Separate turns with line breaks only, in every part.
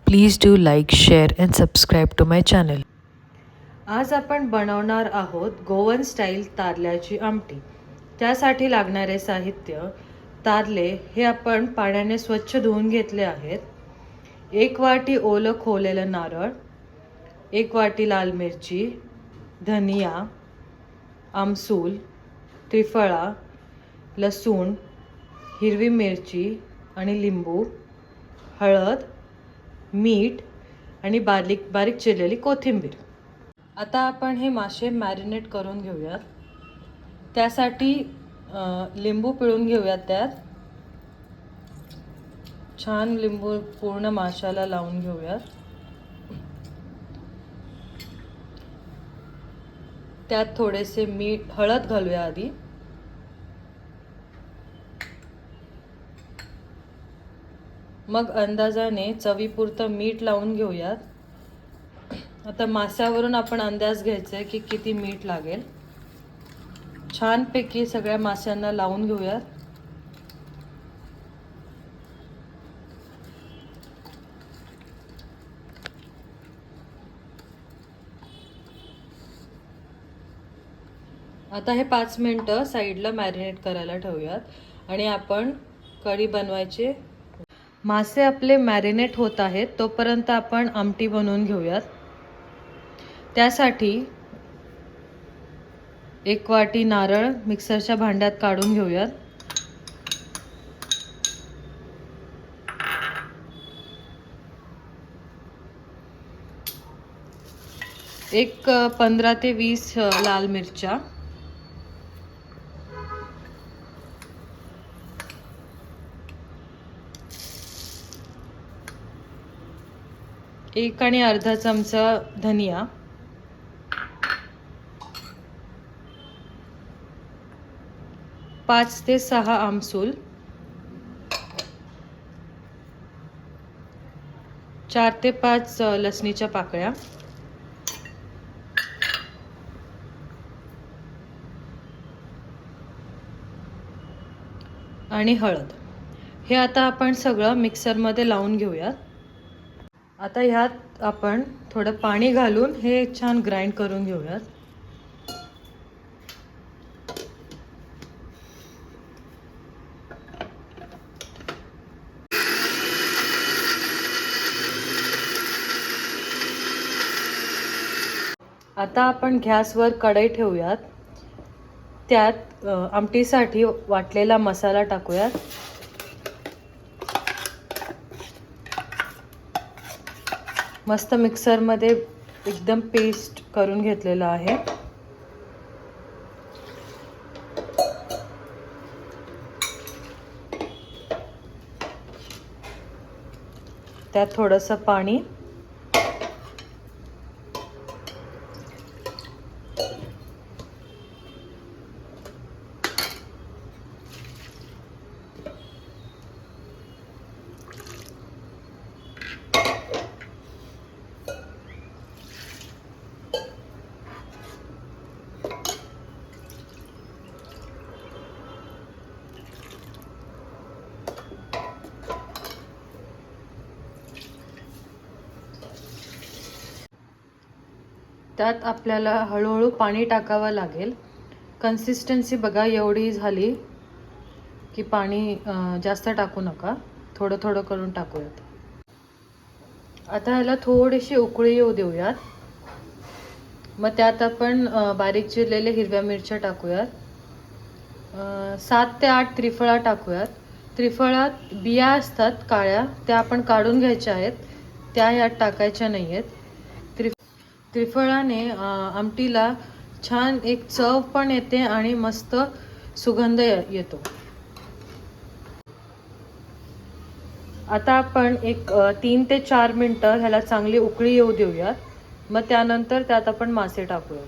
Please do like, share and subscribe to my channel. आज आपण बनवणार आहोत गोवन स्टाईल तारल्याची आमटी. त्यासाठी लागणारे साहित्य: तारले हे आपण पाण्याने स्वच्छ धुवून घेतले आहेत. 1 वाटी ओलं खोवलेलं नारळ, 1 वाटी लाल मिरची, धनिया, आमसूल, त्रिफळा, लसूण, हिरवी मिरची आणि लिंबू, हळद, मीठ आणि बारीक बारीक चिरलेली कोथिंबीर. आता आपण हे मासे मॅरिनेट करून घेऊयात. त्यासाठी लिंबू पिळून घेऊयात. त्यात छान लिंबू पूर्ण माशाला लावून घेऊयात. त्यात थोडेसे हळद घालूया आधी. मग अंदाजाने चवीपुरतं मीठ लावून घेऊयात. आता माशावरून आपण अंदाज घ्यायचा आहे की किती मीठ लागेल. छानपैकी सगळ्या माशांना लावून घेऊयात. आता हे 5 मिनिटं साईडला मॅरिनेट करायला ठेवूयात आणि आपण कढी बनवायचे. मासे आपले मॅरिनेट होत आहेत तोपर्यंत आपण आमटी बनवून घेऊयात. त्यासाठी 1 वाटी नारळ मिक्सरच्या भांड्यात काढून घेऊयात. एक 15 ते 20 लाल मिरच्या, एक आणि अर्धा चमचा धनिया, 5 ते 6 आमसूल, 4 ते 5 लसणीच्या पाकळ्या, आणि हळद. हे आता आपण सगळं मिक्सरमध्ये लावून घेऊयात. आता ह्यात आपण थोडं पाणी घालून हे छान ग्राइंड करून घेऊयात. आता आपण गॅसवर कढई ठेवूयात. त्यात आमटीसाठी वाटलेला मसाला टाकूयात. मस्त मिक्सरमध्ये एकदम पेस्ट करून घेतलेला आहे. त्यात थोडंसं पाणी, त्यात आपल्याला हळूहळू पाणी टाकावं लागेल. कन्सिस्टन्सी बघा एवढी झाली की पाणी जास्त टाकू नका, थोडं थोडं करून टाकूयात. आता ह्याला थोडीशी उकळी येऊ देऊयात. मग त्यात आपण बारीक चिरलेले हिरव्या मिरच्या टाकूयात. 7 ते 8 त्रिफळा टाकूयात. त्रिफळात बिया असतात काळ्या, त्या आपण काढून घ्यायच्या आहेत, त्या यात टाकायच्या नाही आहेत. त्रिफळाने आमटीला छान एक चव पण येते आणि मस्त सुगंध येतो. आता आपण एक 3 ते 4 मिनिटं ह्याला चांगली उकळी येऊ देऊयात. मग त्यानंतर त्यात आपण मासे टाकूया.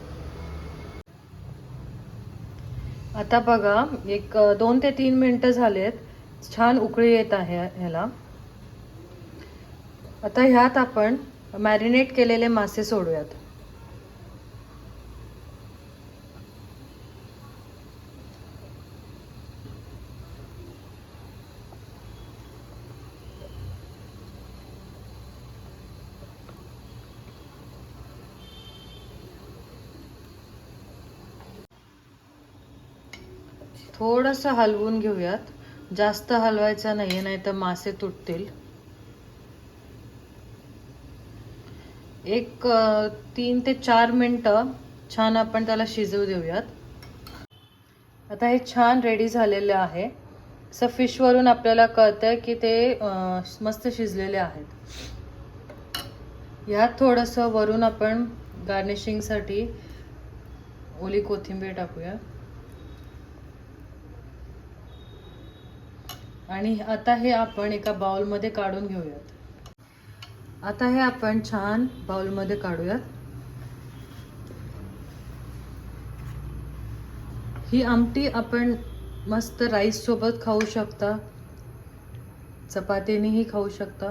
आता बघा एक 2 ते 3 मिनिटं झालेत. छान उकळी येत आहे ह्याला. आता ह्यात आपण मॅरिनेट केलेले मासे सोडूयात. थोडंसं हलवून घेऊयात. जास्त हलवायचं नाहीये, नाही तर मासे तुटतील. एक 3 ते 4 मिनटं छान आपण त्याला शिजवू देऊयात. आता हे छान रेडी झालेले आहे. असं फिशवरून आपल्याला कळतंय की ते मस्त शिजलेले आहेत. यात थोडंसं वरून आपण गार्निशिंगसाठी ओली कोथिंबीर टाकूया. आणि आता हे आपण एका बाउलमध्ये काढून घेऊयात. आता हे आपण छान बाउलमध्ये काढूयात. ही आमटी आपण मस्त राईस सोबत खाऊ शकता, चपातीनेही खाऊ शकता,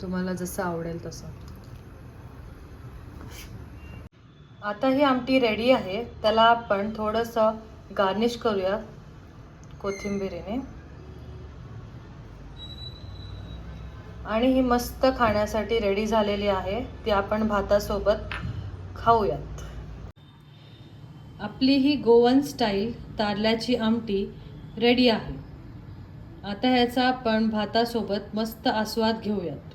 तुम्हाला जसं आवडेल तसं. आता ही आमटी रेडी आहे. त्याला आपण थोडंसं गार्निश करूया कोथिंबीरीने. आणि ही मस्त खाण्यासाठी रेडी झालेली आहे. ती आपण भातासोबत खाऊयात. आपली ही गोवन स्टाईल तारल्याची आमटी रेडी आहे. आता ह्याचा आपण भातासोबत मस्त आस्वाद घेऊयात.